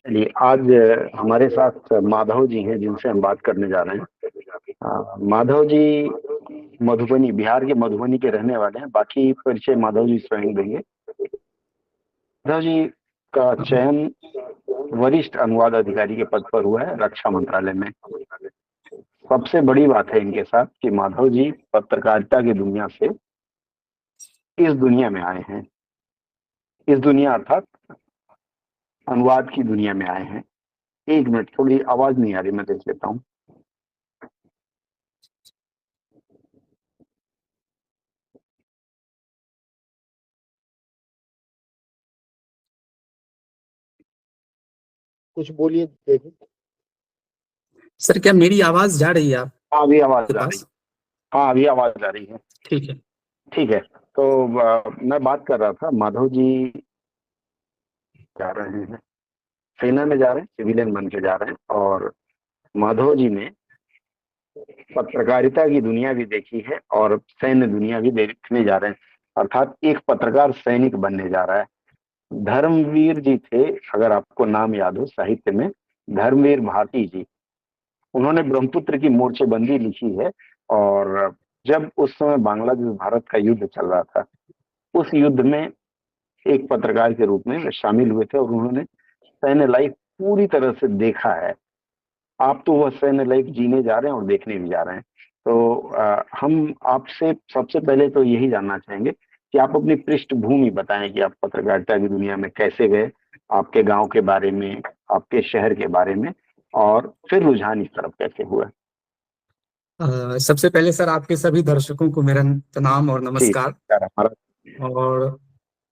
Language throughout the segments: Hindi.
चलिए, आज हमारे साथ माधव जी हैं जिनसे हम बात करने जा रहे हैं। माधव जी मधुबनी, बिहार के मधुबनी के रहने वाले हैं। बाकी परिचय माधव जी स्वयं देंगे। माधव जी का चयन वरिष्ठ अनुवाद अधिकारी के पद पर हुआ है रक्षा मंत्रालय में। सबसे बड़ी बात है इनके साथ कि माधव जी पत्रकारिता की दुनिया से इस दुनिया में आए हैं। इस दुनिया अर्थात अनुवाद की दुनिया में आए हैं। एक मिनट, थोड़ी आवाज नहीं आ रही, मैं देख लेता हूँ। कुछ बोलिए, देखो। सर, क्या मेरी आवाज जा रही है आपके हाँ, अभी आवाज आ रही पास? है। हाँ, अभी आवाज आ रही है। ठीक है। ठीक है। तो मैं बात कर रहा था, माधव जी जा रहे हैं, सेना में जा रहे हैं, सिविलियन बन के जा रहे हैं। और माधव जी ने पत्रकारिता की दुनिया भी देखी है और सैन्य दुनिया भी देखने जा रहे हैं। अर्थात एक पत्रकार सैनिक बनने जा रहा है। धर्मवीर जी थे, अगर आपको नाम याद हो साहित्य में, धर्मवीर भारती जी। उन्होंने ब्रह्मपुत्र की मोर्चेबंदी लिखी है। और जब उस समय बांग्लादेश भारत का युद्ध चल रहा था, उस युद्ध में एक पत्रकार के रूप में वे शामिल हुए थे और उन्होंने सैन्य लाइफ पूरी तरह से देखा है। आप तो वह सैन्य लाइफ जीने जा रहे हैं और देखने भी जा रहे हैं। तो हम आपसे सबसे पहले तो यही जानना चाहेंगे कि आप अपनी पृष्ठभूमि बताएं कि आप पत्रकारिता की दुनिया में कैसे गए, आपके गांव के बारे में, आपके शहर के बारे में, और फिर रुझान इस तरफ कैसे हुआ। सबसे पहले सर, आपके सभी दर्शकों को मेरा प्रणाम और जी, नमस्कार। हमारा। और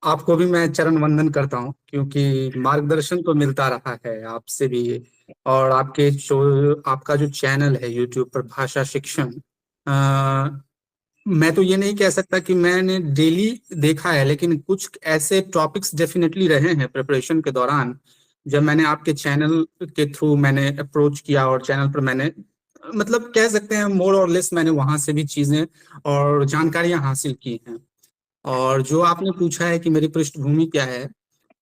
आपको भी मैं चरण वंदन करता हूं, क्योंकि मार्गदर्शन तो मिलता रहा है आपसे भी। और आपका जो चैनल है यूट्यूब पर, भाषा शिक्षण, मैं तो ये नहीं कह सकता कि मैंने डेली देखा है, लेकिन कुछ ऐसे टॉपिक्स डेफिनेटली रहे हैं प्रिपरेशन के दौरान, जब मैंने आपके चैनल के थ्रू मैंने अप्रोच किया और चैनल पर मैंने, मतलब कह सकते हैं मोर और लेस, मैंने वहां से भी चीजें और जानकारियां हासिल की हैं। और जो आपने पूछा है कि मेरी पृष्ठभूमि क्या है,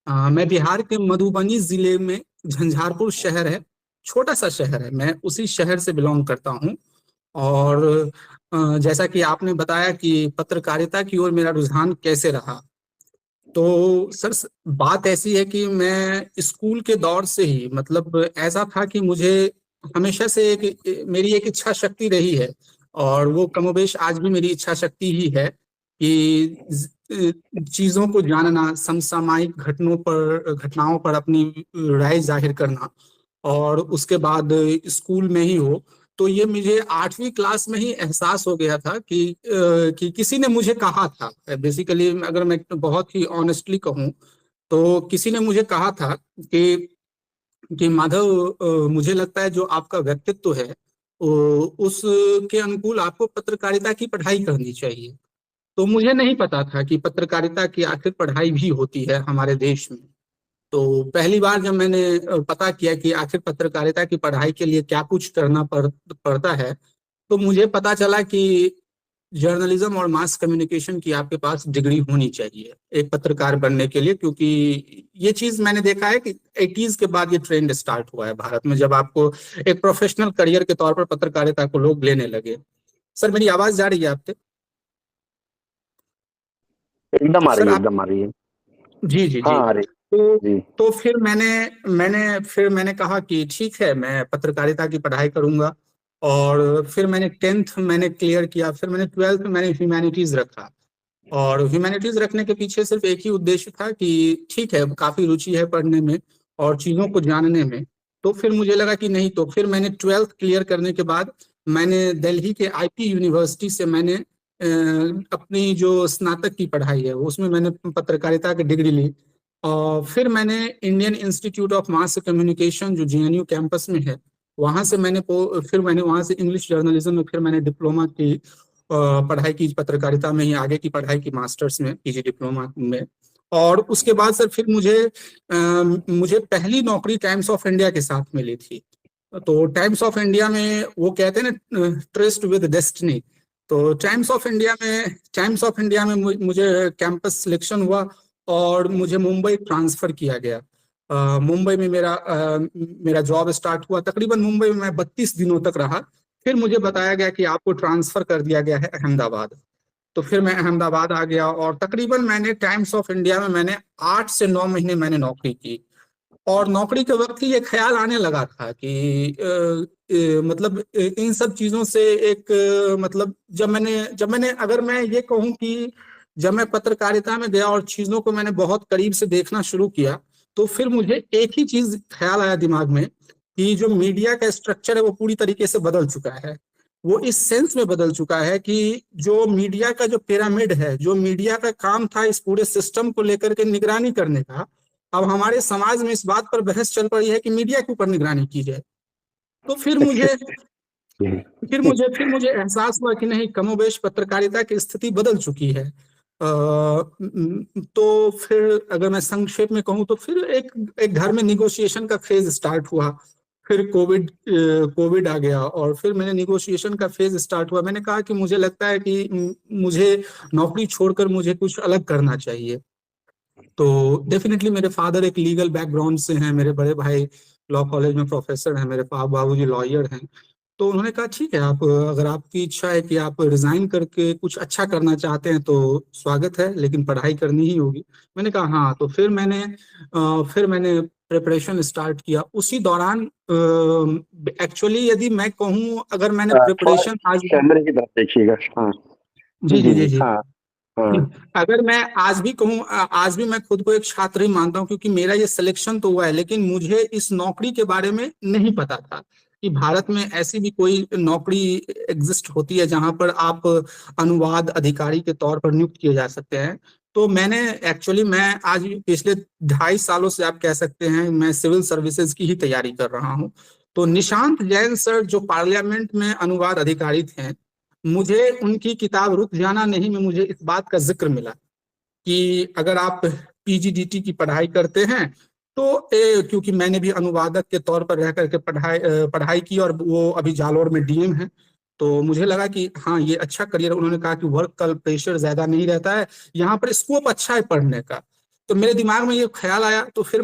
मैं बिहार के मधुबनी जिले में, झंझारपुर शहर है, छोटा सा शहर है, मैं उसी शहर से बिलोंग करता हूँ। और जैसा कि आपने बताया कि पत्रकारिता की ओर मेरा रुझान कैसे रहा, तो सर बात ऐसी है कि मैं स्कूल के दौर से ही, मतलब ऐसा था कि मुझे हमेशा से मेरी एक इच्छा शक्ति रही है, और वो कमोबेश आज भी मेरी इच्छा शक्ति ही है कि चीजों को जानना, समसामयिक घटनाओं पर अपनी राय जाहिर करना। और उसके बाद स्कूल में ही हो, तो ये मुझे 8वीं क्लास में ही एहसास हो गया था कि किसी ने मुझे कहा था, बेसिकली अगर मैं बहुत ही ऑनेस्टली कहूँ, तो किसी ने मुझे कहा था कि माधव, मुझे लगता है जो आपका व्यक्तित्व है, उसके अनुकूल आपको पत्रकारिता की पढ़ाई करनी चाहिए। तो मुझे नहीं पता था कि पत्रकारिता की आखिर पढ़ाई भी होती है हमारे देश में। तो पहली बार जब मैंने पता किया कि आखिर पत्रकारिता की पढ़ाई के लिए क्या कुछ पड़ता है, तो मुझे पता चला कि जर्नलिज्म और मास कम्युनिकेशन की आपके पास डिग्री होनी चाहिए एक पत्रकार बनने के लिए, क्योंकि ये चीज मैंने देखा है कि 80s के बाद ये ट्रेंड स्टार्ट हुआ है भारत में, जब आपको एक प्रोफेशनल करियर के तौर पर पत्रकारिता को लोग लेने लगे। सर, मेरी आवाज जा रही है आपके? एकदम आ रही सर है, आप, एकदम आ रही है। जी जी हाँ, जी। आ रही। तो जी। तो फिर मैंने कहा कि ठीक है, मैं पत्रकारिता की पढ़ाई करूंगा। और फिर मैंने 10th मैंने क्लियर किया, फिर मैंने 12th में मैंने ह्यूमैनिटीज रखा। और ह्यूमैनिटीज रखने के पीछे सिर्फ एक ही उद्देश्य था कि ठीक है, काफी रुचि है पढ़ने में और चीजों को जानने में। तो फिर मुझे लगा कि नहीं, तो फिर मैंने 12th क्लियर करने के बाद मैंने दिल्ली के आईपी यूनिवर्सिटी से मैंने अपनी जो स्नातक की पढ़ाई है उसमें मैंने पत्रकारिता की डिग्री ली। और फिर मैंने Indian institute of mass communication, जो जेएनयू कैंपस में है, वहां से फिर मैंने वहां से इंग्लिश जर्नलिज्म में फिर मैंने डिप्लोमा की पढ़ाई की, पत्रकारिता में ही आगे की पढ़ाई की, मास्टर्स में, पीजी डिप्लोमा में। और उसके बाद सर फिर मुझे पहली नौकरी टाइम्स ऑफ इंडिया के साथ मिली थी। तो टाइम्स ऑफ इंडिया में वो कहते हैं ना, ट्रस्ट विद डेस्टिनी। तो टाइम्स ऑफ इंडिया में मुझे कैंपस सिलेक्शन हुआ और मुझे मुंबई ट्रांसफर किया गया। मुंबई में मेरा जॉब स्टार्ट हुआ। तकरीबन मुंबई में मैं 32 दिनों तक रहा। फिर मुझे बताया गया कि आपको ट्रांसफर कर दिया गया है अहमदाबाद। तो फिर मैं अहमदाबाद आ गया और तकरीबन मैंने टाइम्स ऑफ इंडिया में मैंने 8 से 9 महीने मैंने नौकरी की। और नौकरी के वक्त ही ये ख्याल आने लगा था कि मतलब इन सब चीजों से एक मतलब जब मैंने अगर मैं ये कहूँ कि जब मैं पत्रकारिता में गया और चीजों को मैंने बहुत करीब से देखना शुरू किया, तो फिर मुझे एक ही चीज ख्याल आया दिमाग में कि जो मीडिया का स्ट्रक्चर है वो पूरी तरीके से बदल चुका है। वो इस सेंस में बदल चुका है कि जो मीडिया का जो पिरामिड है, जो मीडिया का काम था इस पूरे सिस्टम को लेकर के निगरानी करने का, अब हमारे समाज में इस बात पर बहस चल पड़ी है कि मीडिया के ऊपर निगरानी की जाए। तो फिर मुझे एहसास हुआ कि नहीं, कमोबेश पत्रकारिता की स्थिति बदल चुकी है। तो फिर अगर मैं संक्षेप में कहूँ तो फिर एक घर में निगोशिएशन का फेज स्टार्ट हुआ। फिर कोविड आ गया और फिर मैंने निगोशिएशन का फेज स्टार्ट हुआ। मैंने कहा कि मुझे लगता है कि मुझे नौकरी छोड़कर मुझे कुछ अलग करना चाहिए। तो डेफिनेटली मेरे फादर एक लीगल बैकग्राउंड से हैं, मेरे बड़े भाई लॉ कॉलेज में प्रोफेसर हैं, मेरे बाबूजी लॉयर हैं। तो उन्होंने कहा ठीक है, आप अगर आपकी इच्छा है कि आप रिजाइन करके कुछ अच्छा करना चाहते हैं तो स्वागत है, लेकिन पढ़ाई करनी ही होगी। मैंने कहा हाँ। तो फिर मैंने प्रिपरेशन स्टार्ट किया। उसी दौरान एक्चुअली यदि मैं कहूँ, अगर मैंने थोड़ा प्रिपरेशन आज कैमरे की तरफ देखिएगा। हाँ जी जी जी जी जी। जी हाँ हाँ। अगर मैं आज भी कहूँ, आज भी मैं खुद को एक छात्र ही मानता हूँ, क्योंकि मेरा ये सिलेक्शन तो हुआ है, लेकिन मुझे इस नौकरी के बारे में नहीं पता था कि भारत में ऐसी भी कोई नौकरी एग्जिस्ट होती है जहां पर आप अनुवाद अधिकारी के तौर पर नियुक्त किए जा सकते हैं। तो मैं आज पिछले 2.5 सालों से आप कह सकते हैं मैं सिविल सर्विसेज की ही तैयारी कर रहा हूँ। तो निशांत जैन सर जो पार्लियामेंट में अनुवाद अधिकारी थे, मुझे उनकी किताब रुक जाना नहीं में मुझे इस बात का जिक्र मिला कि अगर आप पीजीडीटी की पढ़ाई करते हैं तो क्योंकि मैंने भी अनुवादक के तौर पर रह करके पढ़ाई की और वो अभी जालोर में डीएम है। तो मुझे लगा कि हाँ, ये अच्छा करियर। उन्होंने कहा कि वर्क का प्रेशर ज्यादा नहीं रहता है, यहाँ पर स्कोप अच्छा है पढ़ने का। तो मेरे दिमाग में ये ख्याल आया। तो फिर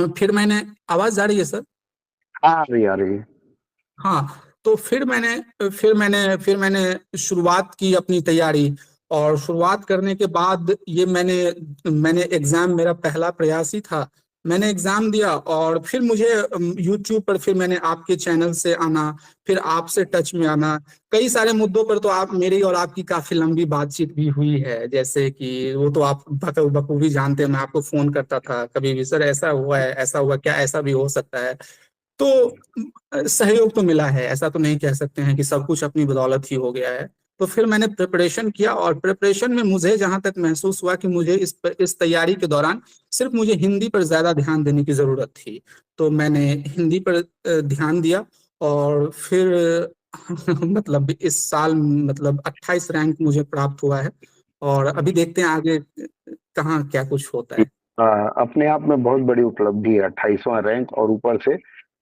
फिर मैंने आवाज जा रही है सर? आ रही आ रही है। हाँ। तो फिर मैंने शुरुआत की अपनी तैयारी। और शुरुआत करने के बाद ये मैंने एग्जाम, मेरा पहला प्रयास ही था। मैंने एग्जाम दिया और फिर मुझे यूट्यूब पर फिर मैंने आपके चैनल से आना, फिर आपसे टच में आना। कई सारे मुद्दों पर तो आप मेरी और आपकी काफी लंबी बातचीत भी हुई है, जैसे कि वो तो आप बखूबी जानते हैं। मैं आपको फोन करता था कभी भी, सर ऐसा हुआ है, ऐसा हुआ क्या, ऐसा भी हो सकता है। तो सहयोग तो मिला है, ऐसा तो नहीं कह सकते हैं कि सब कुछ अपनी बदौलत ही हो गया है। तो फिर मैंने प्रिपरेशन किया और प्रिपरेशन में मुझे जहां तक महसूस हुआ कि मुझे इस तैयारी के दौरान सिर्फ मुझे हिंदी पर ज्यादा ध्यान देने की जरूरत थी। तो मैंने हिंदी पर ध्यान दिया और फिर मतलब इस साल मतलब 28 रैंक मुझे प्राप्त हुआ है। और अभी देखते हैं आगे कहाँ क्या कुछ होता है। अपने आप में बहुत बड़ी उपलब्धि है 28वां रैंक, और ऊपर से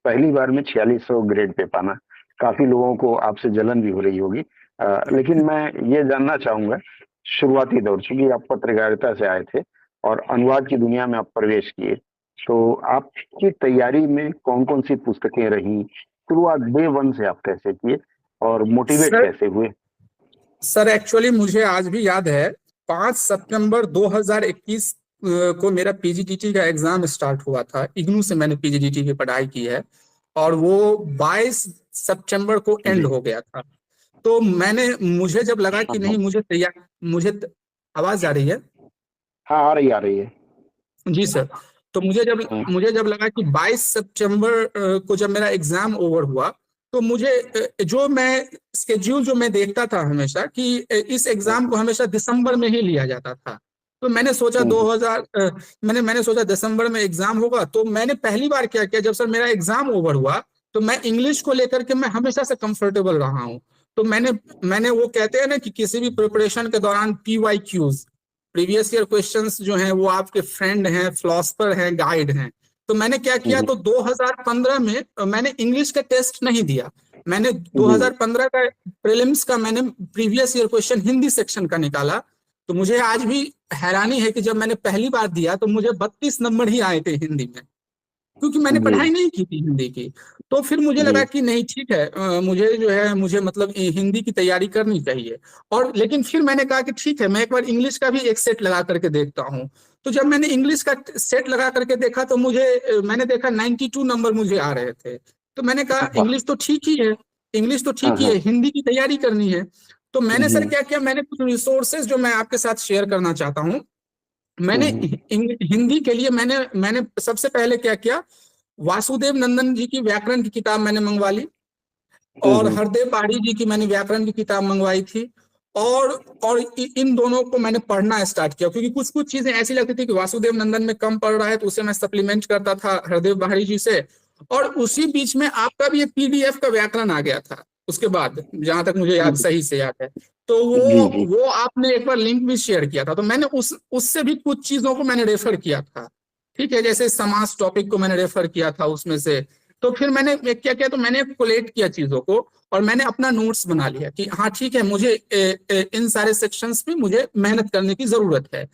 पहली बार में 4600 ग्रेड पे पाना। काफी लोगों को आपसे जलन भी हो रही होगी। लेकिन मैं ये जानना चाहूंगा, शुरुआती दौर, चूंकि आप पत्रकारिता से आए थे और अनुवाद की दुनिया में आप प्रवेश किए, तो आपकी तैयारी में कौन कौन सी पुस्तकें रही? शुरुआत डे वन से आप कैसे किए और मोटिवेट सर कैसे हुए? सर एक्चुअली मुझे आज भी याद है, 5 सितंबर 2021 को मेरा पीजीडीटी का एग्जाम स्टार्ट हुआ था। इग्नू से मैंने पीजीडीटी की पढ़ाई की है और वो 22 सितंबर को एंड जी। हो गया था। तो मुझे जब लगा हाँ कि हाँ। नहीं, मुझे आवाज आ रही है? हाँ, आ रही है। जी सर। तो हाँ। मुझे जब लगा कि 22 सितंबर को जब मेरा एग्जाम ओवर हुआ, तो मुझे जो मैं देखता था हमेशा कि इस एग्जाम को हमेशा दिसंबर में ही लिया जाता था। तो मैंने सोचा हम्म, 2000 मैंने सोचा दिसंबर में एग्जाम होगा। तो मैंने पहली बार क्या किया, जब सर मेरा एग्जाम ओवर हुआ, तो मैं इंग्लिश को लेकर के मैं हमेशा से कंफर्टेबल रहा हूँ। तो मैंने वो कहते हैं ना कि किसी भी प्रिपरेशन के दौरान PYQs, प्रीवियस ईयर क्वेश्चंस जो हैं वो आपके फ्रेंड हैं, फिलोसफर हैं, गाइड हैं। तो मैंने क्या किया, जी तो 2015 में मैंने इंग्लिश का टेस्ट नहीं दिया। मैंने जी। 2015 का प्रीलिम्स का मैंने previous year question Hindi section का निकाला। तो मुझे आज भी हैरानी है कि जब मैंने पहली बार दिया तो मुझे 32 नंबर ही आए थे हिंदी में, क्योंकि मैंने जी पढ़ाई नहीं की थी हिंदी की। तो फिर मुझे जी। लगा कि नहीं ठीक है, मुझे जो है मुझे मतलब हिंदी की तैयारी करनी चाहिए। और लेकिन फिर मैंने कहा कि ठीक है, मैं एक बार इंग्लिश का भी एक सेट लगा करके देखता हूँ। तो जब मैंने इंग्लिश का सेट लगा करके देखा तो मैंने देखा 92 नंबर मुझे आ रहे थे। तो मैंने कहा वाह। इंग्लिश तो ठीक ही है, इंग्लिश तो हाँ ठीक ही है, हाँ। हिंदी की तैयारी करनी है। तो मैंने जी। सर क्या किया, मैंने कुछ रिसोर्सेज जो मैं आपके साथ शेयर करना चाहता हूँ। मैंने हम्म। हिंदी के लिए मैंने मैंने सबसे पहले क्या किया, वासुदेव नंदन जी की व्याकरण की किताब मैंने मंगवा ली, और हम्म। हरदेव पहाड़ी जी की मैंने व्याकरण की किताब मंगवाई थी। और इन दोनों को मैंने पढ़ना स्टार्ट किया, क्योंकि कुछ कुछ चीजें ऐसी लगती थी कि वासुदेव नंदन में कम पढ़ रहा है, तो उसे मैं सप्लीमेंट करता था हरदेव पहाड़ी जी से। और उसी बीच में आपका भी एक पीडीएफ का व्याकरण आ गया था उसके बाद, जहां तक मुझे याद, सही से याद है। तो जी जी। वो आपने एक बार लिंक भी शेयर किया था, तो मैंने उससे भी कुछ चीजों को मैंने रेफर किया था। ठीक है, जैसे समास टॉपिक को मैंने रेफर किया था उसमें से। तो फिर मैंने क्या किया, तो मैंने कोलेट किया चीजों को, और मैंने अपना नोट्स बना लिया कि हाँ ठीक है, मुझे इन सारे सेक्शंस पे मुझे मेहनत करने की जरूरत है।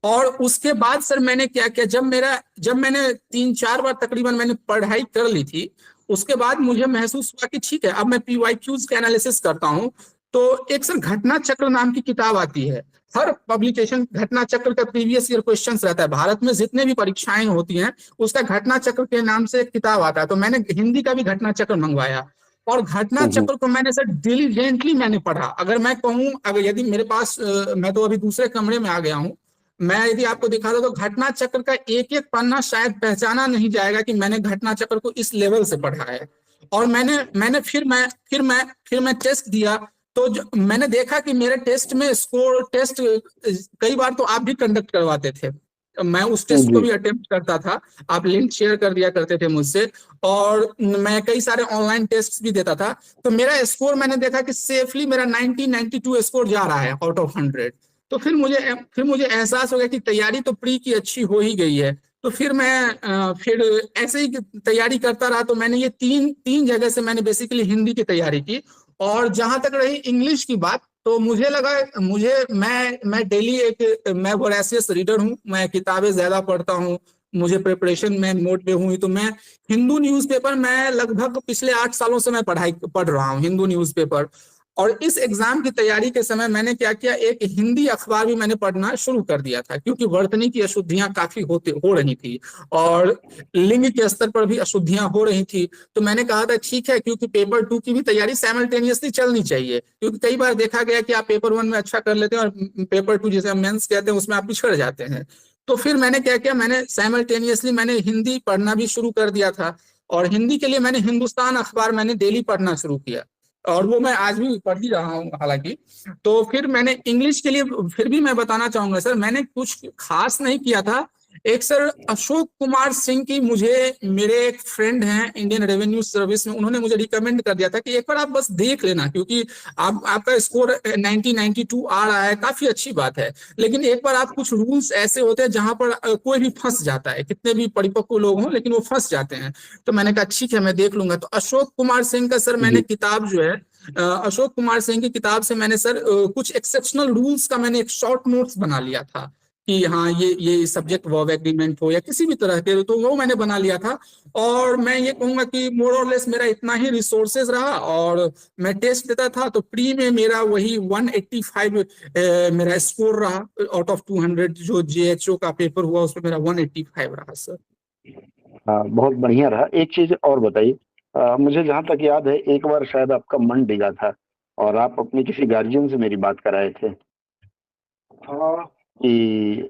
और उसके बाद सर मैंने क्या किया, जब मैंने 3-4 बार तकरीबन मैंने पढ़ाई कर ली थी, उसके बाद मुझे महसूस हुआ कि ठीक है, अब मैं पीवाईक्यूज के एनालिसिस करता हूँ। तो एक सर घटना चक्र नाम की किताब आती है, हर पब्लिकेशन घटना चक्र का प्रीवियस ईयर क्वेश्चंस रहता है, भारत में जितने भी परीक्षाएं होती हैं उसका घटना चक्र के नाम से एक किताब आता है। तो मैंने हिंदी का भी घटना चक्र मंगवाया, और घटना हम्म। चक्र को मैंने सर डिलीजेंटली मैंने पढ़ा। अगर मैं कहूँ, अगर यदि मेरे पास मैं तो अभी दूसरे कमरे में आ गया हूँ, मैं यदि आपको दिखाता तो घटना चक्र का एक एक पन्ना शायद पहचाना नहीं जाएगा कि मैंने घटना चक्र को इस लेवल से पढ़ा है। और मैंने फिर मैं टेस्ट दिया। तो मैंने देखा कि मेरे टेस्ट में स्कोर टेस्ट कई बार तो आप भी कंडक्ट करवाते थे, मैं उस टेस्ट को जी भी अटेम्प्ट करता था, आप लिंक शेयर कर दिया करते थे मुझसे। और मैं कई सारे ऑनलाइन टेस्ट भी देता था। तो मेरा स्कोर मैंने देखा कि सेफली मेरा 1992 स्कोर जा रहा है आउट ऑफ 100। तो फिर मुझे एहसास हो गया कि तैयारी तो प्री की अच्छी हो ही गई है। तो फिर ऐसे ही तैयारी करता रहा। तो मैंने ये तीन तीन जगह से मैंने बेसिकली हिंदी की तैयारी की। और जहां तक रही इंग्लिश की बात, तो मुझे लगा, मुझे मैं डेली मैं वोरेशियस रीडर हूँ, मैं किताबें ज्यादा पढ़ता हूँ, मुझे प्रिपरेशन में मोड पे हुई। तो मैं हिंदू न्यूज़पेपर, मैं लगभग पिछले 8 सालों से मैं पढ़ रहा हूँ हिंदू न्यूज़पेपर। और इस एग्जाम की तैयारी के समय मैंने क्या किया, एक हिंदी अखबार भी मैंने पढ़ना शुरू कर दिया था, क्योंकि वर्तनी की अशुद्धियां काफी हो रही थी, और लिंग के स्तर पर भी अशुद्धियां हो रही थी। तो मैंने कहा था ठीक है, क्योंकि पेपर 2 की भी तैयारी साइमल्टेनियसली चलनी चाहिए, क्योंकि कई बार देखा गया कि आप पेपर 1 में अच्छा कर लेते हैं और पेपर 2 जिसे हम मेंस कहते हैं उसमें आप पिछड़ जाते हैं। तो फिर मैंने क्या किया, मैंने साइमल्टेनियसली मैंने हिंदी पढ़ना भी शुरू कर दिया था। और हिंदी के लिए मैंने हिंदुस्तान अखबार मैंने डेली पढ़ना शुरू किया, और वो मैं आज भी पढ़ ही रहा हूँ हालांकि। तो फिर मैंने इंग्लिश के लिए, फिर भी मैं बताना चाहूंगा सर, मैंने कुछ खास नहीं किया था। एक सर अशोक कुमार सिंह की, मुझे मेरे एक फ्रेंड हैं इंडियन रेवेन्यू सर्विस में, उन्होंने मुझे रिकमेंड कर दिया था कि एक बार आप बस देख लेना, क्योंकि आपका स्कोर 1992 आ रहा है, काफी अच्छी बात है। लेकिन एक बार आप, कुछ रूल्स ऐसे होते हैं जहां पर कोई भी फंस जाता है, कितने भी परिपक्व लोग हों लेकिन वो फंस जाते हैं। तो मैंने कहा ठीक है, मैं देख लूंगा। तो अशोक कुमार सिंह का सर मैंने जी। किताब जो है, अशोक कुमार सिंह की किताब से मैंने सर कुछ एक्सेप्शनल रूल्स का मैंने एक शॉर्ट नोट्स बना लिया था, कि हाँ ये सब्जेक्ट वर्ब एग्रीमेंट हो या किसी भी तरह के, तो वो मैंने बना लिया था। और मैं ये कहूंगा कि मोर और लेस मेरा इतना ही रिसोर्सेज रहा। और मैं टेस्ट देता था तो प्री में मेरा वही 185 मेरा स्कोर रहा आउट ऑफ 200। जो जेएचओ का पेपर हुआ उसमें मेरा 185 रहा सर। हाँ, बहुत बढ़िया रहा। एक चीज और बताइए, मुझे जहाँ तक याद है एक बार शायद आपका मन डिगा था और आप अपने किसी गार्जियन से मेरी बात कराए थे कि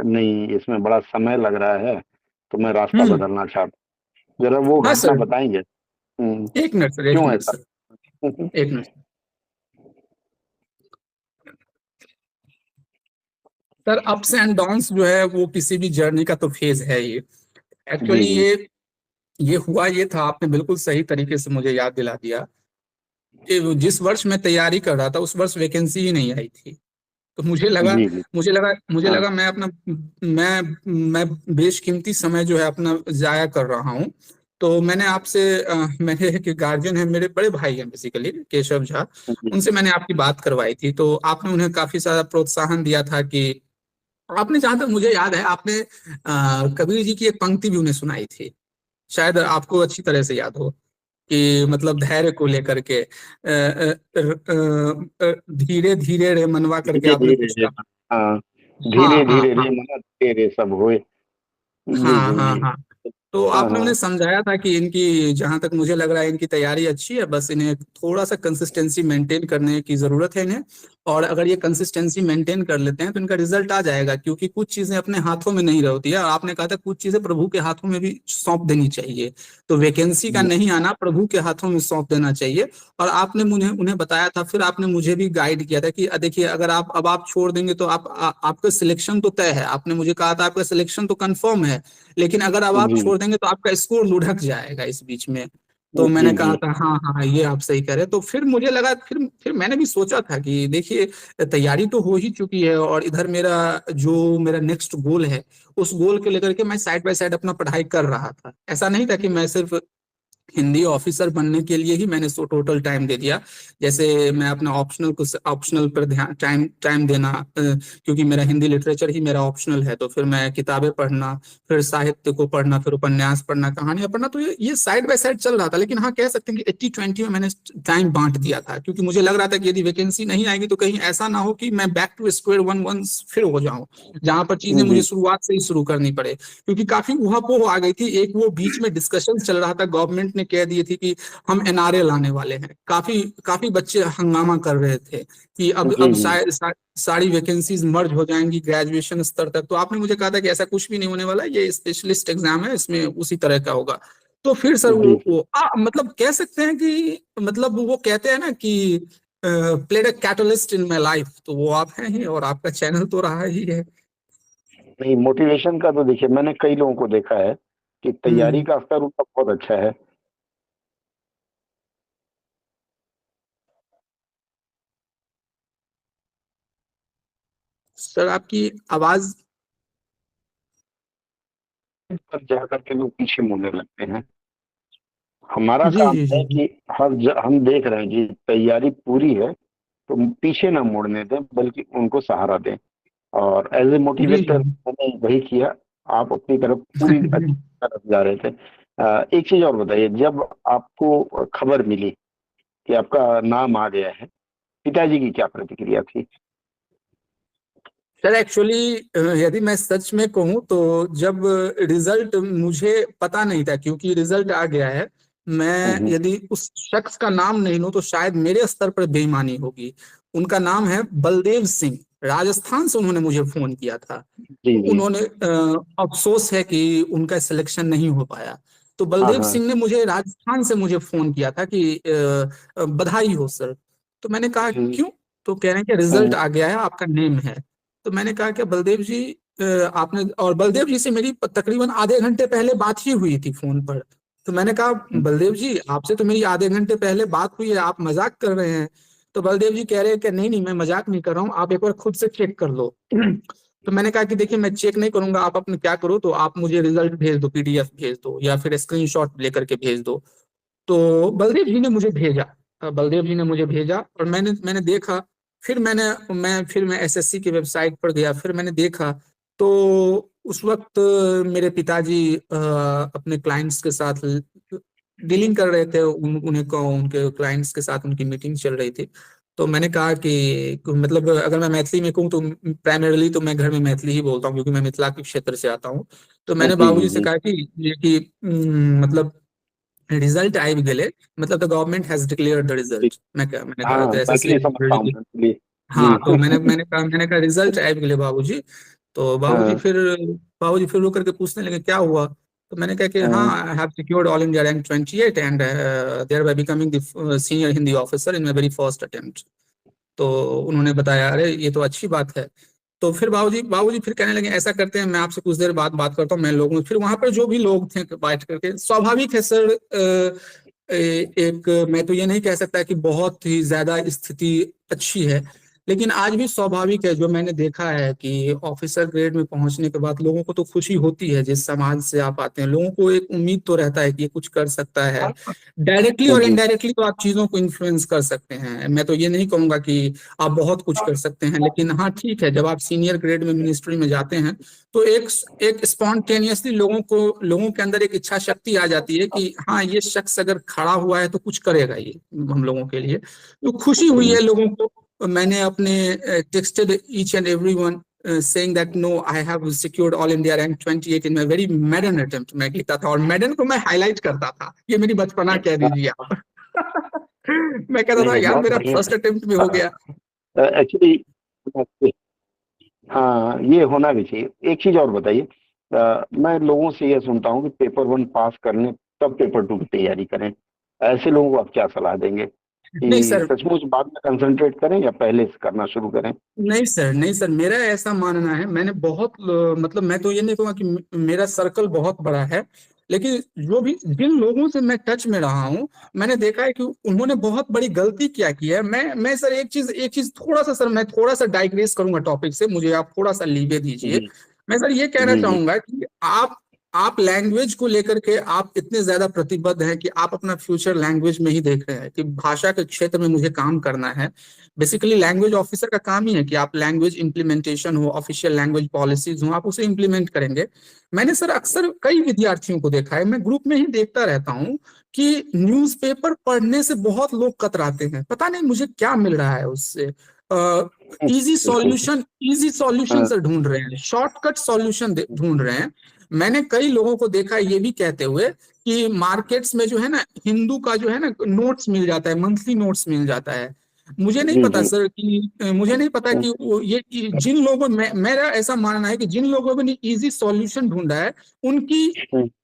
नहीं इसमें बड़ा समय लग रहा है, तो मैं रास्ता हम्म। बदलना चाहता हूँ। जरा वो हाँ घटना सर, बताएंगे? एक मिनट सर, एक क्यों मिनट ऐसा? सर, एक minute. Sir ups and downs जो है वो किसी भी जर्नी का तो फेज है ये। जी एक्चुअली जी। ये हुआ ये था, आपने बिल्कुल सही तरीके से मुझे याद दिला दिया कि जिस वर्ष मैं तैयारी कर रहा था उस वर्ष वैकेंसी ही नहीं आई थी। तो जी जी। मुझे हाँ। लगा मैं अपना मैं बेशकीमती समय जो है अपना जाया कर रहा हूँ। तो मैंने आपसे मेरे एक गार्जियन है, मेरे बड़े भाई हैं बेसिकली, केशव झा, जी उनसे मैंने आपकी बात करवाई थी। तो आपने उन्हें काफी सारा प्रोत्साहन दिया था कि आपने, जहां तक मुझे याद है, आपने कबीर जी की एक पंक्ति भी उन्हें सुनाई थी, शायद आपको अच्छी तरह से याद हो, कि मतलब धैर्य को लेकर के धीरे धीरे रे मनवा करके धीरे आपने धीरे कुछ रे। कहा। हाँ, हाँ धीरे हाँ धीरे रे हाँ मना तेरे सब होए। जी हाँ जी हाँ जी। हाँ। तो हाँ आपने हाँ। उन्हें समझाया था कि इनकी, जहां तक मुझे लग रहा है, इनकी तैयारी अच्छी है, बस इन्हें थोड़ा सा कंसिस्टेंसी मेंटेन करने की जरूरत है इन्हें। और अगर ये कंसिस्टेंसी मेंटेन कर लेते हैं तो इनका रिजल्ट आ जाएगा, क्योंकि कुछ चीजें अपने हाथों में नहीं रहती है। आपने कहा था कुछ चीजें प्रभु के हाथों में भी सौंप देनी चाहिए। तो वैकेंसी का जी नहीं आना प्रभु के हाथों में सौंप देना चाहिए। और आपने मुझे उन्हें बताया था, फिर आपने मुझे भी गाइड किया था कि देखिए, अगर आप अब आप छोड़ देंगे तो आपका सिलेक्शन तो तय है। आपने मुझे कहा था आपका सिलेक्शन तो कंफर्म है, लेकिन अगर अब आप जी छोड़ देंगे तो आपका स्कोर लुढ़क जाएगा इस बीच में। तो जी मैंने जी। कहा था हाँ हाँ, ये आप सही कह रहे हैं। तो फिर मुझे लगा, फिर मैंने भी सोचा था कि देखिए, तैयारी तो हो ही चुकी है, और इधर मेरा नेक्स्ट गोल है, उस गोल को लेकर के मैं साइड बाय साइड अपना पढ़ाई कर रहा था। ऐसा नहीं था कि मैं सिर्फ हिंदी ऑफिसर बनने के लिए ही मैंने सो टोटल टाइम दे दिया। जैसे मैं अपना ऑप्शनल पर ध्यान टाइम टाइम देना, क्योंकि मेरा हिंदी लिटरेचर ही मेरा ऑप्शनल है, तो फिर मैं किताबें पढ़ना, फिर साहित्य को पढ़ना, फिर उपन्यास पढ़ना, कहानियां पढ़ना, तो ये साइड बाय साइड चल रहा था। लेकिन हाँ, कह सकते हैं कि 80-20 में मैंने टाइम बांट दिया था, क्योंकि मुझे लग रहा था कि यदि वैकेंसी नहीं आएगी तो कहीं ऐसा ना हो कि मैं back to square one one फिर हो जाऊं, जहां पर चीजें मुझे जी शुरुआत से ही शुरू करनी पड़े। क्योंकि काफी ऊहापोह आ गई थी। एक वो बीच में डिस्कशन चल रहा था, गवर्नमेंट ने कह दी थी कि हम एनआरए लाने वाले हैं। काफी काफी बच्चे हंगामा कर रहे थे कि जी अब जी। सारी वैकेंसीज मर्ज हो जाएंगी ग्रेजुएशन स्तर तक। तो आपने मुझे कहा था कि ऐसा कुछ भी नहीं होने वाला, ये स्पेशलिस्ट एग्जाम है, इसमें उसी तरह का होगा। तो फिर सर जी जी। मतलब कह सकते हैं कि, मतलब वो कहते हैं ना कि played a catalyst in my life, तो वो आप हैं ही, और आपका चैनल तो रहा ही है। नहीं, मोटिवेशन का तो देखिए, मैंने कई लोगों को देखा है कि तैयारी हम्म। का स्तर उनका बहुत अच्छा है। सर आपकी आवाज। पर जा करके लोग पीछे मुड़ने लगते हैं। हमारा जी काम जी जी है जी। कि हम देख रहे हैं कि तैयारी पूरी है, तो पीछे ना मुड़ने दें, बल्कि उनको सहारा दें। और as a ji ji. Motivator मैंने वही किया। आप अपनी तरफ पूरी अच्छी तरफ जा रहे थे। एक चीज और बताइए, जब आपको खबर मिली कि आपका नाम आ गया है, पिताजी की क्या प्रतिक्रिया थी? सर एक्चुअली, यदि मैं सच में कहूँ तो जब रिजल्ट मुझे पता नहीं था, क्योंकि रिजल्ट आ गया है, मैं हम्म। यदि उस शख्स का नाम नहीं लूं तो शायद मेरे स्तर पर बेईमानी होगी। उनका नाम है बलदेव सिंह। राजस्थान से उन्होंने मुझे फोन किया था। जी तो जी। उन्होंने अफसोस है कि उनका सिलेक्शन नहीं हो पाया। तो हाँ बलदेव हाँ। सिंह ने मुझे राजस्थान से मुझे फोन किया था कि बधाई हो सर। तो मैंने कहा जी। क्यों? तो कह रहे हैं कि रिजल्ट आ गया है, आपका नेम है। तो मैंने कहा कि बलदेव जी, आपने, और बलदेव जी से मेरी तकरीबन आधे घंटे पहले बात ही हुई थी फोन पर। तो मैंने कहा बलदेव जी, आपसे तो मेरी आधे घंटे पहले बात हुई है, आप मजाक कर रहे हैं। तो बलदेव जी कह रहे हैं कि नहीं नहीं, मैं मजाक नहीं कर रहा हूँ, आप एक बार खुद से चेक कर लो। तो मैंने कहा कि देखिए, मैं चेक नहीं करूंगा, आप अपने क्या करो, तो आप मुझे रिजल्ट भेज दो, पीडीएफ भेज दो, या फिर स्क्रीनशॉट लेकर के भेज दो। तो बलदेव जी ने मुझे भेजा। बलदेव जी ने मुझे भेजा, और मैंने मैंने देखा। फिर मैं एसएससी की वेबसाइट पर गया, फिर मैंने देखा। तो उस वक्त मेरे पिताजी अपने क्लाइंट्स के साथ डीलिंग कर रहे थे। उनके क्लाइंट्स के साथ उनकी मीटिंग चल रही थी। तो मैंने कहा कि मतलब, अगर मैं मैथिली में कहूँ तो प्राइमरीली तो मैं घर में मैथिली ही बोलता हूँ, क्योंकि मैं मिथिला के क्षेत्र से आता हूँ। तो मैंने जी जी बाबूजी से जी। कहा कि मतलब रिजल्ट आबि गेले, मतलब the government has declared the जी। रिजल्ट। मैंने कहा हाँ, तो एसएससी मैथिली समझता हूँ, मैथिली। हाँ। तो जी। मैंने कहा रिजल्ट आबि गेले बाबूजी। तो हाँ बाबूजी फिर रो करके पूछने लगे क्या हुआ। तो मैंने कहा कि हाँ, हाँ। I have secured all India rank 28 and thereby becoming the senior Hindi officer in my very first attempt. तो उन्होंने बताया, अरे ये तो अच्छी बात है। तो फिर बाबूजी फिर कहने लगे, ऐसा करते हैं, मैं आपसे कुछ देर बाद बात करता हूँ। मैं लोगों, फिर वहां पर जो भी लोग थे बैठ करके, स्वाभाविक है सर, एक, मैं तो ये नहीं कह सकता कि बहुत ही ज्यादा स्थिति अच्छी है, लेकिन आज भी स्वाभाविक है, जो मैंने देखा है कि ऑफिसर ग्रेड में पहुंचने के बाद लोगों को तो खुशी होती है, जिस समाज से आप आते हैं लोगों को एक उम्मीद तो रहता है कि ये कुछ कर सकता है। डायरेक्टली और जी। इनडायरेक्टली तो आप चीजों को इन्फ्लुएंस कर सकते हैं, मैं तो ये नहीं कहूंगा कि आप बहुत कुछ कर सकते हैं, लेकिन हाँ ठीक है, जब आप सीनियर ग्रेड में मिनिस्ट्री में जाते हैं तो एक स्पॉन्टेनियसली लोगों के अंदर एक इच्छा शक्ति आ जाती है कि हाँ ये शख्स अगर खड़ा हुआ है तो कुछ करेगा ये हम लोगों के लिए। तो खुशी हुई है लोगों को। मैंने अपने texted each and every one saying that no, I have secured all India rank 28 in my very maiden attempt, मैं लिखता था और मेडन को मैं हाईलाइट करता था, ये मेरी बचपना कह दीजिए आप। मैं कहता नहीं था नहीं, यार बहुत मेरा बढ़िया फर्स्ट अटेम्प्ट में हो गया। है एक्चुअली। हाँ, ये होना भी चाहिए। एक चीज और बताइए, मैं लोगों से ये सुनता हूँ कि पेपर 1 पास कर लें तब पेपर 2 की तैयारी करें। ऐसे लोगों को आप क्या सलाह देंगे नहीं कि सर, सचमुच बाद में कंसंट्रेट करें या पहले से करना शुरू करें? नहीं सर, नहीं सर, मेरा ऐसा मानना है, मैंने बहुत मतलब मैं तो ये नहीं कहूँगा कि मेरा सर्कल बहुत बड़ा है, लेकिन जो भी जिन लोगों से मैं टच में रहा हूँ मैंने देखा है कि उन्होंने बहुत बड़ी गलती क्या की है। मैं सर एक चीज थोड़ा सा, सर मैं थोड़ा सा डाइग्रेस करूंगा टॉपिक से, मुझे आप थोड़ा सा लीवे दीजिए। जी मैं सर ये कहना जी। जी चाहूंगा कि आप लैंग्वेज को लेकर के आप इतने ज्यादा प्रतिबद्ध हैं कि आप अपना फ्यूचर लैंग्वेज में ही देख रहे हैं कि भाषा के क्षेत्र में मुझे काम करना है। बेसिकली लैंग्वेज ऑफिसर का काम ही है कि आप लैंग्वेज इंप्लीमेंटेशन हो, ऑफिशियल लैंग्वेज पॉलिसीज हो, आप उसे इंप्लीमेंट करेंगे। मैंने सर अक्सर कई विद्यार्थियों को देखा है, मैं ग्रुप में ही देखता रहता हूँ कि न्यूज़पेपर पढ़ने से बहुत लोग कतराते हैं, पता नहीं मुझे क्या मिल रहा है उससे। इजी सॉल्यूशन, इजी सॉल्यूशन हाँ। सर ढूंढ रहे हैं, शॉर्टकट सॉल्यूशन ढूंढ रहे हैं। मैंने कई लोगों को देखा ये भी कहते हुए कि मार्केट्स में जो है ना हिंदू का जो है ना नोट्स मिल जाता है, मंथली नोट्स मिल जाता है। मुझे नहीं जी पता जी। सर कि मुझे नहीं पता कि ये कि जिन लोगों मेरा ऐसा मानना है कि जिन लोगों ने इजी सॉल्यूशन ढूंढा है उनकी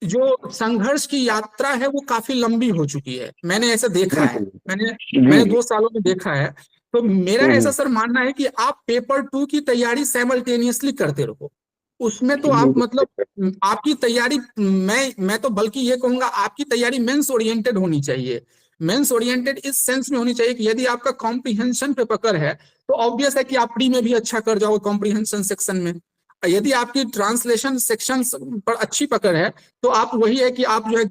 जो संघर्ष की यात्रा है वो काफी लंबी हो चुकी है, मैंने ऐसा देखा है। बिल्कुल। मैंने जी मैंने जी। 2 सालों में देखा है। तो मेरा ऐसा हम्म। सर मानना है कि आप पेपर 2 की तैयारी साइमल्टेनियसली करते रहो, उसमें तो आप मतलब बिल्कुल। आपकी तैयारी, मैं तो बल्कि ये कहूंगा आपकी तैयारी मेंस ओरिएंटेड होनी चाहिए। मेंस ओरिएंटेड इस सेंस में होनी चाहिए कि यदि आपका कॉम्प्रिहेंशन पे पकड़ है तो ऑब्वियस है कि आप प्री में भी अच्छा कर जाओगे कॉम्प्रिहेंशन सेक्शन में। यदि आपकी ट्रांसलेशन सेक्शन पर अच्छी पकड़ है तो आप वही है कि आप जो है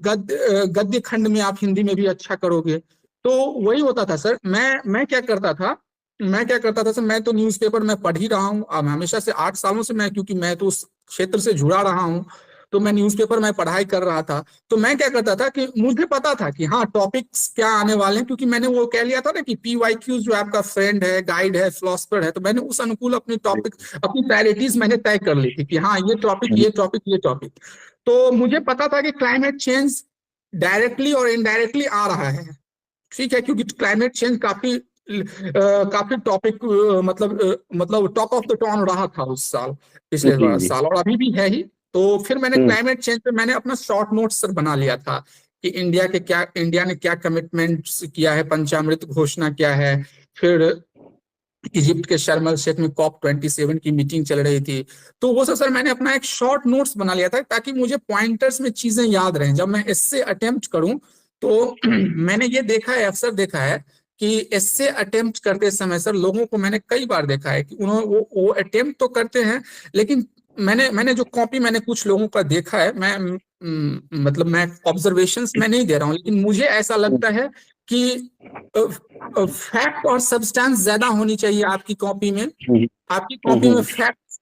गद्य खंड में आप हिंदी में भी अच्छा करोगे। तो वही होता था सर। मैं क्या करता था सर, मैं तो न्यूज़पेपर में पढ़ ही रहा हूँ अब हमेशा से 8 सालों से, मैं क्योंकि मैं तो उस क्षेत्र से जुड़ा रहा हूँ, तो मैं न्यूज़पेपर में पढ़ाई कर रहा था। तो मैं क्या करता था कि मुझे पता था कि हाँ टॉपिक्स क्या आने वाले हैं, क्योंकि मैंने वो कह लिया था ना कि PYQ जो आपका फ्रेंड है, गाइड है, फिलोसफर है, तो मैंने उस अनुकूल अपनी टॉपिक, अपनी प्रायोरिटीज मैंने तय कर ली थी कि हाँ ये टॉपिक, ये टॉपिक, ये टॉपिक। तो मुझे पता था कि क्लाइमेट चेंज डायरेक्टली और इनडायरेक्टली आ रहा है, ठीक है, क्योंकि क्लाइमेट चेंज काफी टॉपिक मतलब टॉप ऑफ द टाउन रहा था उस साल, पिछले जी जी। साल, और अभी भी है ही। तो फिर मैंने हम्म। क्लाइमेट चेंज पे मैंने अपना शॉर्ट नोट्स सर बना लिया था कि इंडिया ने क्या कमिटमेंट्स किया है, पंचामृत घोषणा क्या है। फिर इजिप्ट के शर्म एल शेख में COP27 की मीटिंग चल रही थी। तो वो सर मैंने अपना एक शॉर्ट नोट्स बना लिया था ताकि मुझे पॉइंटर्स में चीजें याद रहें जब मैं इससे अटेम्प्ट करूं। तो मैंने ये देखा है, अक्सर देखा है कि इससे अटेम्प्ट करते समय सर लोगों को मैंने कई बार देखा है कि उन्होंने वो अटेम्प्ट तो करते हैं, लेकिन मैंने जो कॉपी मैंने कुछ लोगों का देखा है, मतलब मैं ऑब्जर्वेशंस में नहीं दे रहा हूँ, लेकिन मुझे ऐसा लगता है कि फैक्ट और सब्सटेंस ज्यादा होनी चाहिए आपकी कॉपी में। आपकी कॉपी में फैक्ट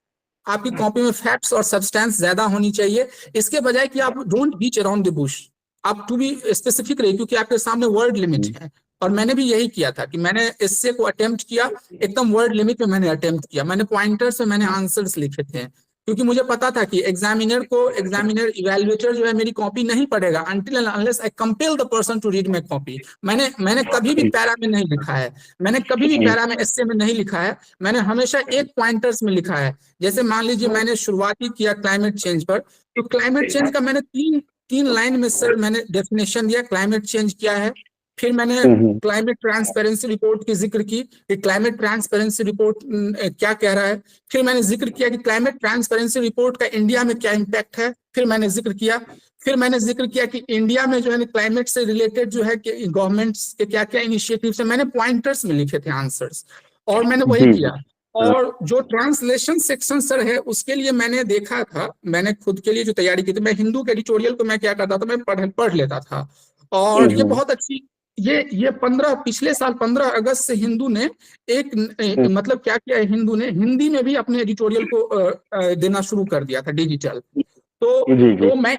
आपकी कॉपी में फैक्ट्स और सब्सटेंस ज्यादा होनी चाहिए, इसके बजाय कि आप don't beach around the Bush, आप टू बी स्पेसिफिक रहिए, क्योंकि आपके सामने वर्ड लिमिट है। और मैंने भी यही किया था कि मैंने इससे को अटेम्प्ट किया, एकदम वर्ड लिमिट में मैंने अटेम्प्ट किया, मैंने पॉइंटर्स में मैंने आंसर्स लिखे थे, क्योंकि मुझे पता था कि एग्जामिनर इवेल्युएटर जो है मेरी कॉपी नहीं पढ़ेगा until and unless I compel the person to read my copy. मैंने कभी भी पैरा में नहीं लिखा है, मैंने कभी भी पैरा में एस्से में नहीं लिखा है, मैंने हमेशा एक पॉइंटर्स में लिखा है। जैसे मान लीजिए मैंने शुरुआती किया क्लाइमेट चेंज पर, तो क्लाइमेट चेंज का मैंने तीन लाइन में सर मैंने डेफिनेशन दिया क्लाइमेट चेंज क्या है। फिर मैंने क्लाइमेट ट्रांसपेरेंसी रिपोर्ट की जिक्र की कि क्लाइमेट ट्रांसपेरेंसी रिपोर्ट क्या कह रहा है। फिर मैंने जिक्र किया कि क्लाइमेट ट्रांसपेरेंसी रिपोर्ट का इंडिया में क्या इम्पैक्ट है, फिर मैंने जिक्र किया। फिर मैंने जिक्र किया कि इंडिया में जो है क्लाइमेट से रिलेटेड जो है कि गवर्नमेंट्स के क्या क्या इनिशिएटिव्स है, मैंने पॉइंटर्स में लिखे थे आंसर्स। और मैंने वही जी जी। किया। और जो ट्रांसलेशन सेक्शन सर है उसके लिए मैंने देखा था, मैंने खुद के लिए जो तैयारी की थी, मैं हिंदू के एडिटोरियल को मैं क्या करता था, मैं पढ़ पढ़ लेता था। और ये हम्म बहुत अच्छी, ये 15 पिछले साल 15 अगस्त से हिंदू ने एक हम्म, मतलब क्या किया है, हिंदू ने हिंदी में भी अपने एडिटोरियल को देना शुरू कर दिया था डिजिटल। तो जी जी। मैं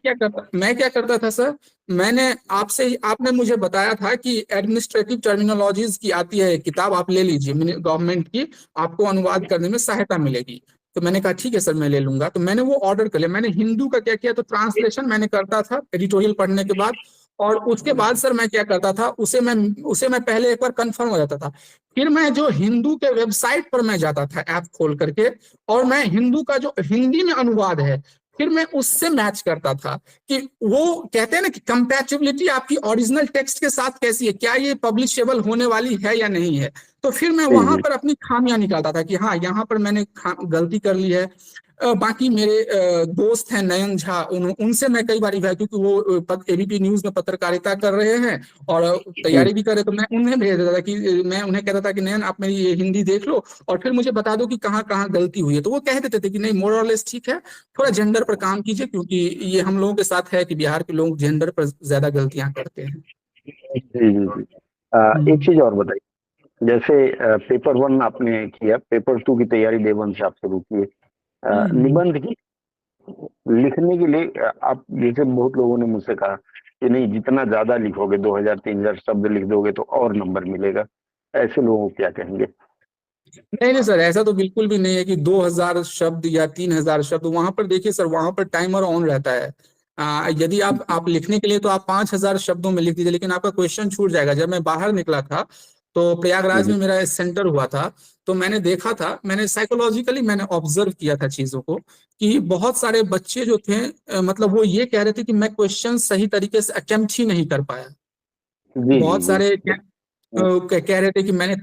क्या करता था सर, मैंने आपसे ही, आपने मुझे बताया था कि एडमिनिस्ट्रेटिव टर्मिनोलॉजीज की आती है किताब, आप ले लीजिए गवर्नमेंट की, आपको अनुवाद करने में सहायता मिलेगी। तो मैंने कहा ठीक है सर मैं ले लूंगा, तो मैंने वो ऑर्डर कर लिया। मैंने हिंदू का क्या किया, तो ट्रांसलेशन मैंने करता था एडिटोरियल पढ़ने के बाद। और उसके बाद सर मैं क्या करता था, उसे मैं पहले एक बार कंफर्म हो जाता था। फिर मैं जो हिंदू के वेबसाइट पर मैं जाता था ऐप खोल करके, और मैं हिंदू का जो हिंदी में अनुवाद है, फिर मैं उससे मैच करता था कि वो कहते हैं ना कि कंपैटिबिलिटी आपकी ओरिजिनल टेक्स्ट के साथ कैसी है, क्या ये पब्लिशेबल होने वाली है या नहीं है। तो फिर मैं जी वहां जी। पर अपनी खामियां निकालता था कि हाँ यहाँ पर मैंने गलती कर ली है। बाकी मेरे दोस्त हैं नयन झा, उनसे मैं कई बार क्योंकि वो एबीपी न्यूज में पत्रकारिता कर रहे हैं और हम्म, तैयारी भी कर रहे, तो मैं उन्हें भेज देता था कि मैं उन्हें कहता था कि नयन आप मेरी ये हिंदी देख लो और फिर मुझे बता दो कि कहाँ कहाँ गलती हुई है। तो वो कह देते थे कि नहीं मोरलेस ठीक है, थोड़ा जेंडर पर काम कीजिए, क्योंकि ये हम लोगों के साथ है कि बिहार के लोग जेंडर पर ज्यादा गलतियां करते हैं। जी जी जी। एक हम्म चीज और बताइए, जैसे पेपर वन आपने किया, पेपर टू की तैयारी डे वन से आप शुरू किए, हम्म। निबंध की लिखने के लिए आप, जैसे बहुत लोगों ने मुझसे कहा कि नहीं जितना ज्यादा लिखोगे 2000 3000 शब्द लिख दोगे तो और नंबर मिलेगा, ऐसे लोगों को क्या कहेंगे? नहीं नहीं सर, ऐसा तो बिल्कुल भी नहीं है कि 2000 शब्द या 3000 शब्द। वहां पर देखिए सर, वहां पर टाइमर ऑन रहता है। यदि आप लिखने के लिए तो आप 5000 शब्दों में लिख दीजिए, लेकिन आपका क्वेश्चन छूट जाएगा। जब मैं बाहर निकला था तो प्रयागराज जी में मेरा सेंटर हुआ था, तो मैंने देखा था, मैंने साइकोलॉजिकली मैंने ऑब्जर्व किया था चीजों को, कि बहुत सारे बच्चे जो थे मतलब वो ये कह रहे थे कि मैं क्वेश्चन सही तरीके से अटेम्प्ट ही नहीं कर पाया। जी जी बहुत जी। सारे कह रहे थे कि मैंने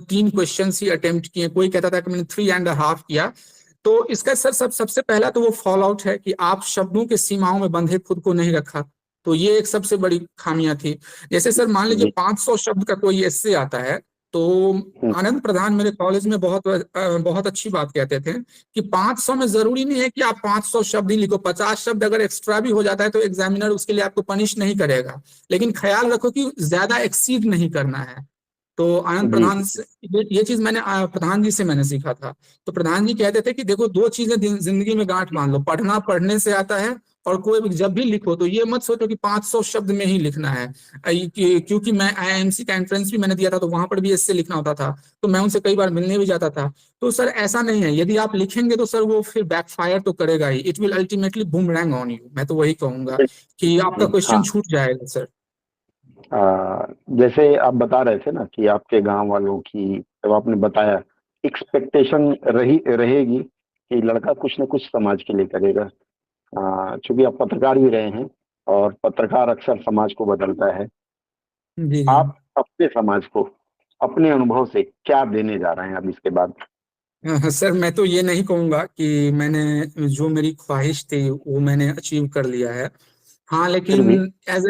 3 क्वेश्चन ही अटेम्प्ट किए, कोई कहता था कि मैंने 3.5 किया। तो इसका सर सबसे पहला तो वो फॉल आउट है कि आप शब्दों के सीमाओं में बंधे खुद को नहीं रखा। तो ये एक सबसे बड़ी खामियां थी। जैसे सर मान लीजिए जी 500 शब्द का कोई एस्से आता है, तो हम्म, आनंद प्रधान मेरे कॉलेज में बहुत अच्छी बात कहते थे कि 500 में जरूरी नहीं है कि आप 500 शब्द ही लिखो, 50 शब्द अगर एक्स्ट्रा भी हो जाता है तो एग्जामिनर उसके लिए आपको पनिश नहीं करेगा। लेकिन ख्याल रखो कि ज्यादा एक्सीड नहीं करना है। तो आनंद जी प्रधान से ये चीज मैंने प्रधान जी से मैंने सीखा था। तो प्रधान जी कहते थे कि देखो 2 चीजें जिंदगी में गांठ बांध लो, पढ़ना पढ़ने से आता है, और कोई भी जब भी लिखो तो ये मत सोचो कि 500 शब्द में ही लिखना है। क्योंकि मैं आईआईएमसी का एंट्रेंस भी मैंने दिया था, तो वहां पर भी इससे लिखना होता था, तो मैं उनसे कई बार मिलने भी जाता था। तो सर ऐसा नहीं है, यदि आप लिखेंगे तो सर वो फिर बैकफायर तो करेगा ही, it will ultimately boomerang on you. मैं तो वही कहूंगा कि आपका क्वेश्चन हाँ। छूट जाएगा सर। जैसे आप बता रहे थे ना कि आपके गांव वालों की, जब आपने बताया एक्सपेक्टेशन रही रहेगी कि लड़का कुछ ना कुछ समाज के लिए करेगा, चूंकि आप पत्रकार भी रहे हैं और पत्रकार अक्सर समाज को बदलता है, जी जी। आप अपने समाज को अपने अनुभव से क्या देने जा रहे हैं अब इसके बाद? हाँ सर, मैं तो ये नहीं कहूंगा कि मैंने जो मेरी ख्वाहिश थी वो मैंने अचीव कर लिया है। हाँ फिर लेकिन भी। एज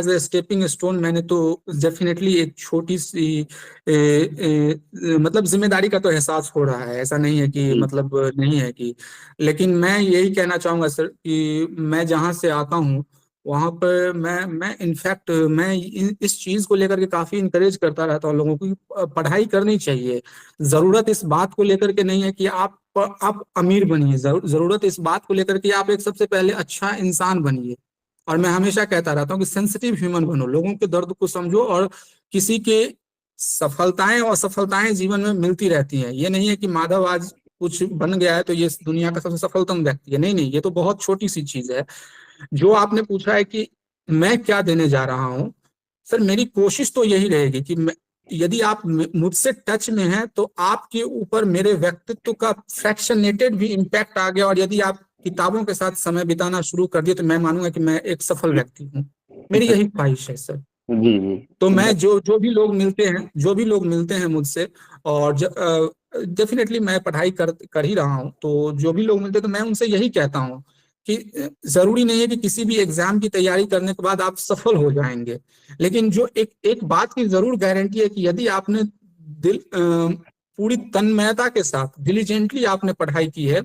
ए स्टेपिंग स्टोन मैंने तो डेफिनेटली एक छोटी सी मतलब जिम्मेदारी का तो एहसास हो रहा है। ऐसा नहीं है कि जी मतलब नहीं है कि, लेकिन मैं यही कहना चाहूंगा सर कि मैं जहाँ से आता हूँ वहां पर मैं इनफैक्ट मैं इस चीज को लेकर के काफी इंकरेज करता रहता हूँ लोगों को कि पढ़ाई करनी चाहिए। जरूरत इस बात को लेकर के नहीं है कि आप अमीर बनिए, जरूरत इस बात को लेकर के आप एक सबसे पहले अच्छा इंसान बनिए। और मैं हमेशा कहता रहता हूँ कि सेंसिटिव ह्यूमन बनो, लोगों के दर्द को समझो, और किसी के सफलताएं और असफलताएं जीवन में मिलती रहती हैं। ये नहीं है कि माधव आज कुछ बन गया है तो ये दुनिया का सबसे सफलतम व्यक्ति है, नहीं नहीं, ये तो बहुत छोटी सी चीज है। जो आपने पूछा है कि मैं क्या देने जा रहा हूँ, सर मेरी कोशिश तो यही रहेगी कि यदि आप मुझसे टच में हैं तो आपके ऊपर मेरे व्यक्तित्व का फ्रैक्शनेटेड भी इम्पैक्ट आ गया, और यदि आप किताबों के साथ समय बिताना शुरू कर दिए तो मैं मानूंगा कि मैं एक सफल व्यक्ति हूँ। मेरी यही ख्वाहिश है सर। जी जी। तो मैं जो भी लोग मिलते हैं मुझसे, और डेफिनेटली मैं पढ़ाई कर ही रहा हूँ, तो जो भी लोग मिलते हैं तो मैं उनसे यही कहता हूँ कि जरूरी नहीं है कि किसी भी एग्जाम की तैयारी करने के बाद आप सफल हो जाएंगे। लेकिन जो एक एक बात की जरूर गारंटी है कि यदि आपने पूरी तन्मयता के साथ डिलीजेंटली आपने पढ़ाई की है,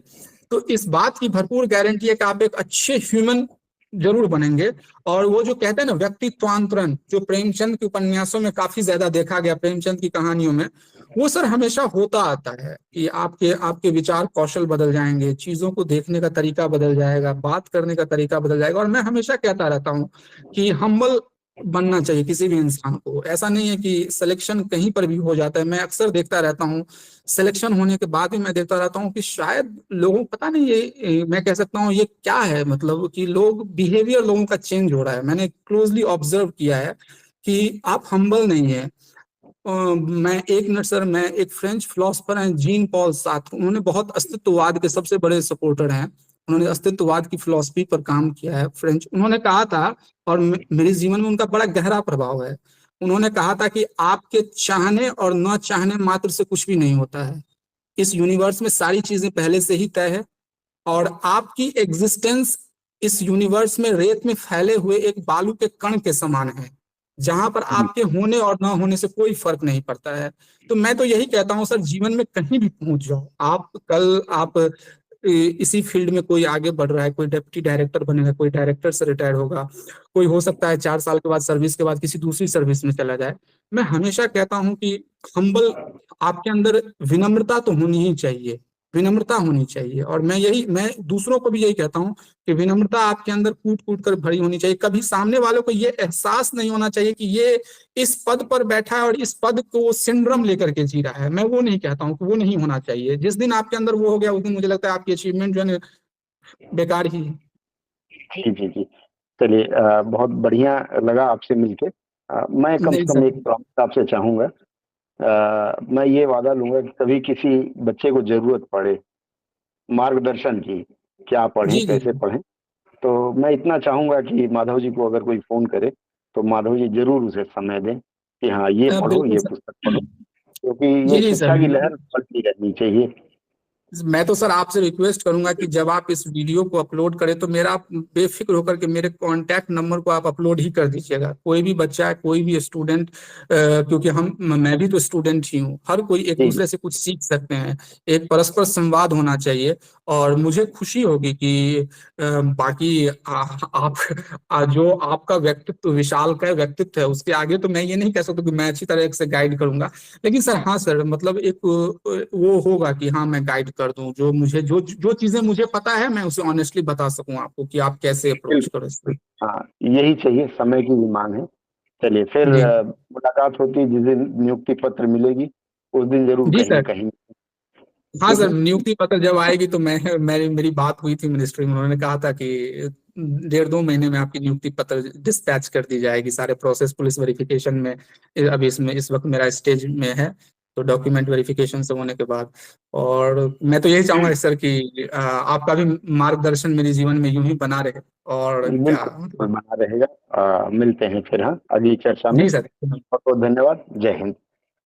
तो इस बात की भरपूर गारंटी है कि आप एक अच्छे ह्यूमन जरूर बनेंगे। और वो जो कहते हैं ना व्यक्तित्वांतरण, जो प्रेमचंद के उपन्यासों में काफी ज्यादा देखा गया, प्रेमचंद की कहानियों में, वो सर हमेशा होता आता है कि आपके आपके विचार कौशल बदल जाएंगे, चीजों को देखने का तरीका बदल जाएगा, बात करने का तरीका बदल जाएगा। और मैं हमेशा कहता रहता हूँ कि हम्बल बनना चाहिए किसी भी इंसान को। ऐसा नहीं है कि सिलेक्शन कहीं पर भी हो जाता है, मैं अक्सर देखता रहता हूँ सिलेक्शन होने के बाद भी मैं देखता रहता हूँ कि शायद लोगों पता नहीं ये मैं कह सकता हूँ ये क्या है, मतलब कि लोग बिहेवियर लोगों का चेंज हो रहा है। मैंने क्लोजली ऑब्जर्व किया है कि आप हम्बल नहीं है। मैं एक मिनट सर, मैं एक फ्रेंच फिलोसफर हैं जीन पॉल सार्त्र, उन्होंने बहुत अस्तित्ववाद के सबसे बड़े सपोर्टर हैं, उन्होंने अस्तित्ववाद की फिलोसफी पर काम किया है फ्रेंच। उन्होंने कहा था, और मेरे जीवन में उनका बड़ा गहरा प्रभाव है, उन्होंने कहा था कि आपके चाहने और न चाहने मात्र से कुछ भी नहीं होता है। इस यूनिवर्स में सारी चीजें पहले से ही तय है, और आपकी एग्जिस्टेंस इस यूनिवर्स में रेत में फैले हुए एक बालू के कण के समान है, जहां पर आपके होने और ना होने से कोई फर्क नहीं पड़ता है। तो मैं तो यही कहता हूं सर, जीवन में कहीं भी पहुंच जाओ आप, कल आप इसी फील्ड में कोई आगे बढ़ रहा है, कोई डिप्टी डायरेक्टर बनेगा, कोई डायरेक्टर से रिटायर होगा, कोई हो सकता है 4 साल के बाद सर्विस के बाद किसी दूसरी सर्विस में चला जाए। मैं हमेशा कहता हूं कि हम्बल, आपके अंदर विनम्रता तो होनी ही चाहिए, विनम्रता होनी चाहिए। और मैं दूसरों को भी यही कहता हूँ कि विनम्रता आपके अंदर कूट कूट कर भरी होनी चाहिए। कभी सामने वालों को ये एहसास नहीं होना चाहिए कि ये इस पद पर बैठा है और इस पद को सिंड्रोम लेकर के जी रहा है। मैं वो नहीं कहता हूँ कि वो नहीं होना चाहिए। जिस दिन आपके अंदर वो हो गया, उस दिन मुझे लगता है आपकी अचीवमेंट जो है बेकार ही है। जी जी जी। चलिए, बहुत बढ़िया लगा आपसे मिलके। मैं कम नहीं से कम सर। एक प्रॉमिस आपसे चाहूंगा। मैं ये वादा लूंगा कि कभी किसी बच्चे को जरूरत पड़े मार्गदर्शन की, क्या पढ़ें जी जी कैसे पढ़ें, तो मैं इतना चाहूंगा कि माधव जी को अगर कोई फोन करे तो माधव जी जरूर उसे समय दें कि हाँ ये पढ़ो, बिल्कुल ये सर। पुस्तक पढ़ो, क्योंकि जी ये जी सर। शिक्षा की लहर बढ़ती रहनी चाहिए। मैं तो सर आपसे रिक्वेस्ट करूंगा कि जब आप इस वीडियो को अपलोड करें तो मेरा बेफिक्र होकर के मेरे कांटेक्ट नंबर को आप अपलोड ही कर दीजिएगा। कोई भी बच्चा है, कोई भी स्टूडेंट, क्योंकि मैं भी तो स्टूडेंट ही हूँ, हर कोई एक जी दूसरे से कुछ सीख सकते हैं, एक परस्पर संवाद होना चाहिए। और मुझे खुशी होगी कि बाकी आप जो आपका व्यक्तित्व, विशाल का व्यक्तित्व है, उसके आगे तो मैं ये नहीं कह सकता कि मैं अच्छी तरह से गाइड करूंगा। लेकिन सर हाँ सर, मतलब एक वो होगा कि हाँ मैं गाइड कर दूं, जो मुझे जो जो चीजें मुझे पता है मैं उसे ऑनेस्टली बता सकूं आपको कि आप कैसे अप्रोच बिल्कुल। करो इसको। हाँ, यही चाहिए, समय की भी मांग है। चलिए फिर जी मुलाकात होती है जिस दिन नियुक्ति पत्र मिलेगी, उस दिन जरूर जी कहीं न सर। कहीं। हाँ ठीक सर, है। नियुक्ति पत्र जब आएगी तो मेरी बात हुई थी मिनिस्ट्री में, उन्होंने कहा था कि 1.5-2 महीने में आपकी नियुक्ति पत्र डिस्पैच कर दी जाएगी, सारे प्रोसेस पुलिस वेरिफिकेशन में अभी इसमें इस वक्त मेरा स्टेज में है, तो डॉक्यूमेंट वेरिफिकेशन सब होने के बाद। और मैं तो यही चाहूंगा सर कि आपका भी मार्गदर्शन मेरे जीवन में यूं ही बना रहे। और क्या बिल्कुल बिल्कुल बना रहेगा। मिलते हैं फिर, हाँ, अगली चर्चा में। जी सर। बहुत बहुत धन्यवाद। जय हिंद।